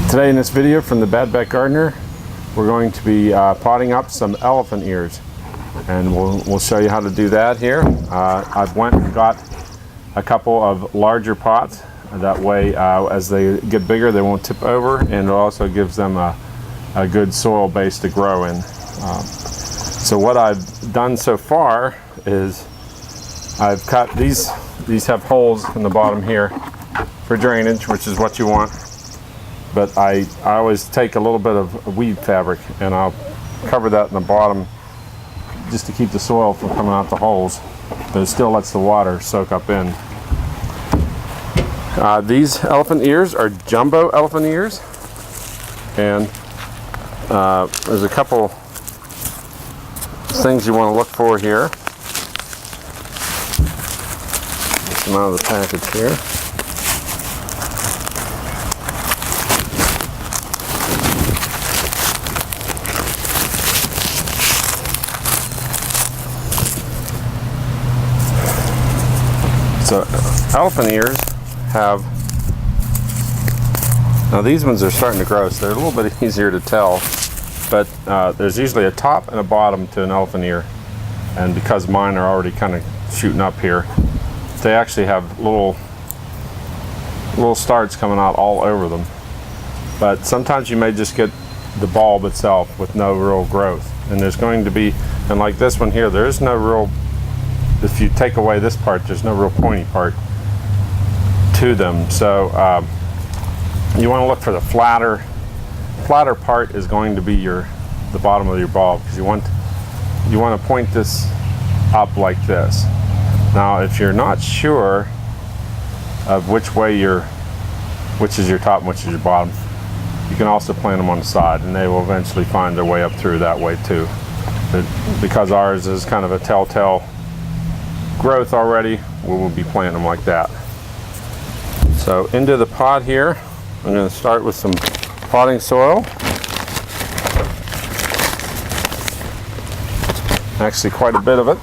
Today in this video from the Bad Back Gardener, we're going to be potting up some elephant ears, and we'll show you how to do that here. I've went and got a couple of larger pots. That way as they get bigger they won't tip over, and it also gives them a good soil base to grow in. So what I've done so far is I've cut these have holes in the bottom here for drainage, which is what you want. But I always take a little bit of weed fabric and I'll cover that in the bottom just to keep the soil from coming out the holes, but it still lets the water soak up in. These elephant ears are jumbo elephant ears, and there's a couple things you want to look for here. Get them out of the package here. So elephant ears have, now these ones are starting to grow, so they're a little bit easier to tell, but there's usually a top and a bottom to an elephant ear, and because mine are already kind of shooting up here, they actually have little starts coming out all over them. But sometimes you may just get the bulb itself with no real growth, and there's going to be, and like this one here, there's no real, if you take away this part, there's no real pointy part to them. So you want to look for the flatter part is going to be the bottom of your bulb, because you want to point this up like this. Now if you're not sure of which is your top and which is your bottom, you can also plant them on the side, and they will eventually find their way up through that way too. But because ours is kind of a telltale growth already, we will be planting them like that. So into the pot here, I'm going to start with some potting soil. Actually quite a bit of it.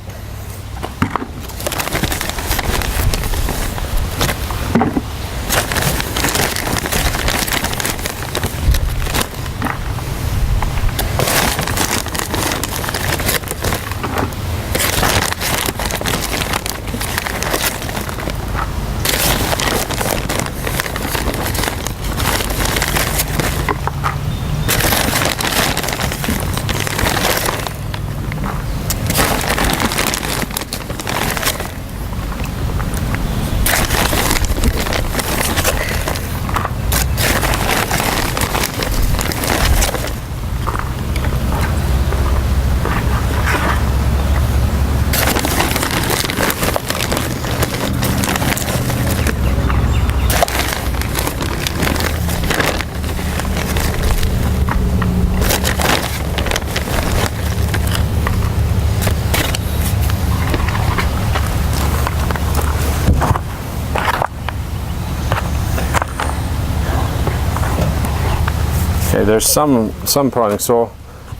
Okay, there's some potting soil.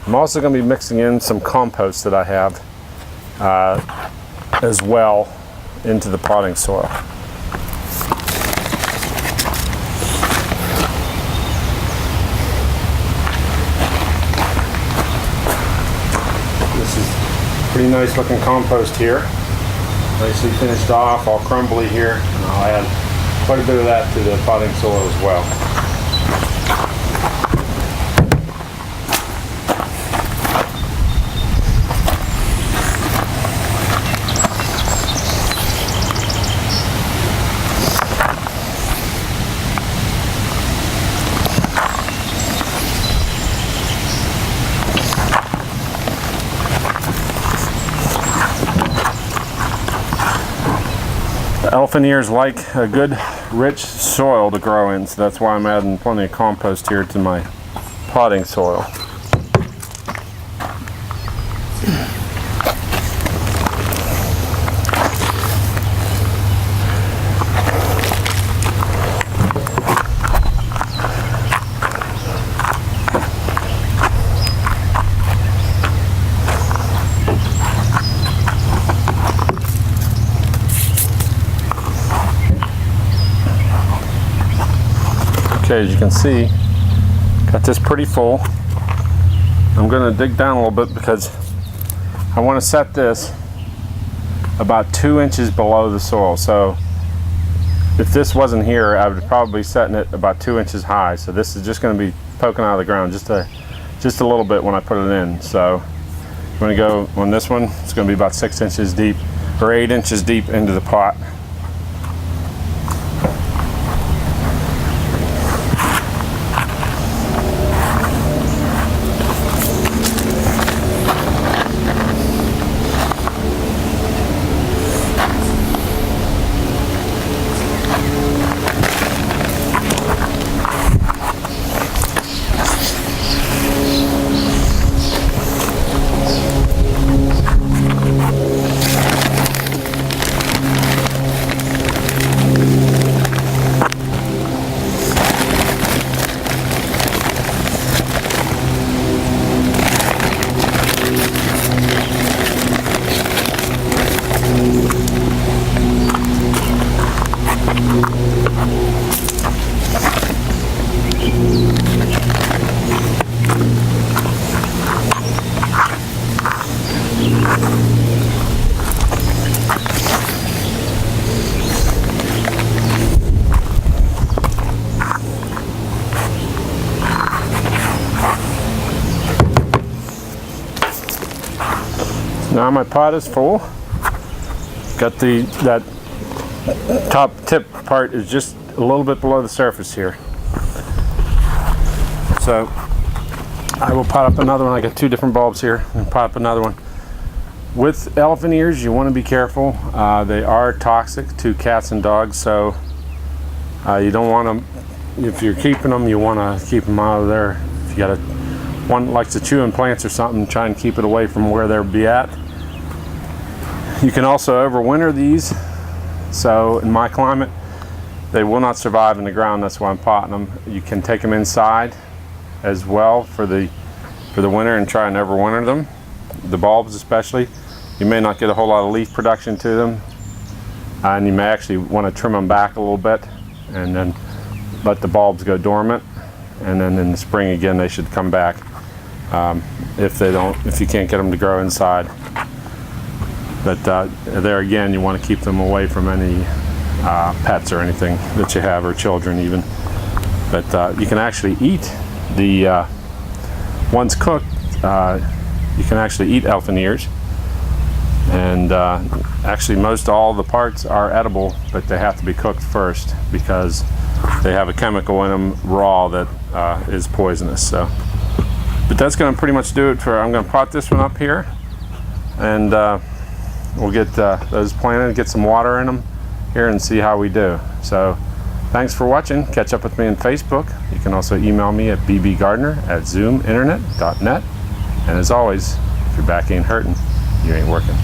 I'm also going to be mixing in some compost that I have as well into the potting soil. This is pretty nice looking compost here. Nicely finished off, all crumbly here, and I'll add quite a bit of that to the potting soil as well. Elephant ears like a good rich soil to grow in, so that's why I'm adding plenty of compost here to my potting soil. Okay, as you can see, Got this pretty full. I'm going to dig down a little bit because I want to set this about 2 inches below the soil. So if this wasn't here, I would probably be setting it about 2 inches high. So this is just going to be poking out of the ground just a little bit when I put it in. So I'm going to go on this one. It's going to be about 6 inches deep or 8 inches deep into the pot. Now my pot is full. Got that top tip part is just a little bit below the surface here. So I will pot up another one. I got 2 different bulbs here and pot up another one. With elephant ears, you want to be careful. They are toxic to cats and dogs, so you don't want them. If you're keeping them, you want to keep them out of there. If you got one likes to chew in plants or something, try and keep it away from where they'll be at. You can also overwinter these. So in my climate, they will not survive in the ground. That's why I'm potting them. You can take them inside as well for the winter and try and overwinter them. The bulbs especially. You may not get a whole lot of leaf production to them, and you may actually want to trim them back a little bit and then let the bulbs go dormant, and then in the spring again they should come back if you can't get them to grow inside. But there again, you want to keep them away from any pets or anything that you have, or children even. But you can actually eat the once cooked. You can actually eat elephant ears, and actually most all the parts are edible, but they have to be cooked first because they have a chemical in them raw that is poisonous. So, but that's going to pretty much do it for. I'm going to pot this one up here, and we'll get those planted, get some water in them here, and see how we do. So thanks for watching. Catch up with me on Facebook. You can also email me at bbgardner@zoominternet.net. And as always, if your back ain't hurting, you ain't working.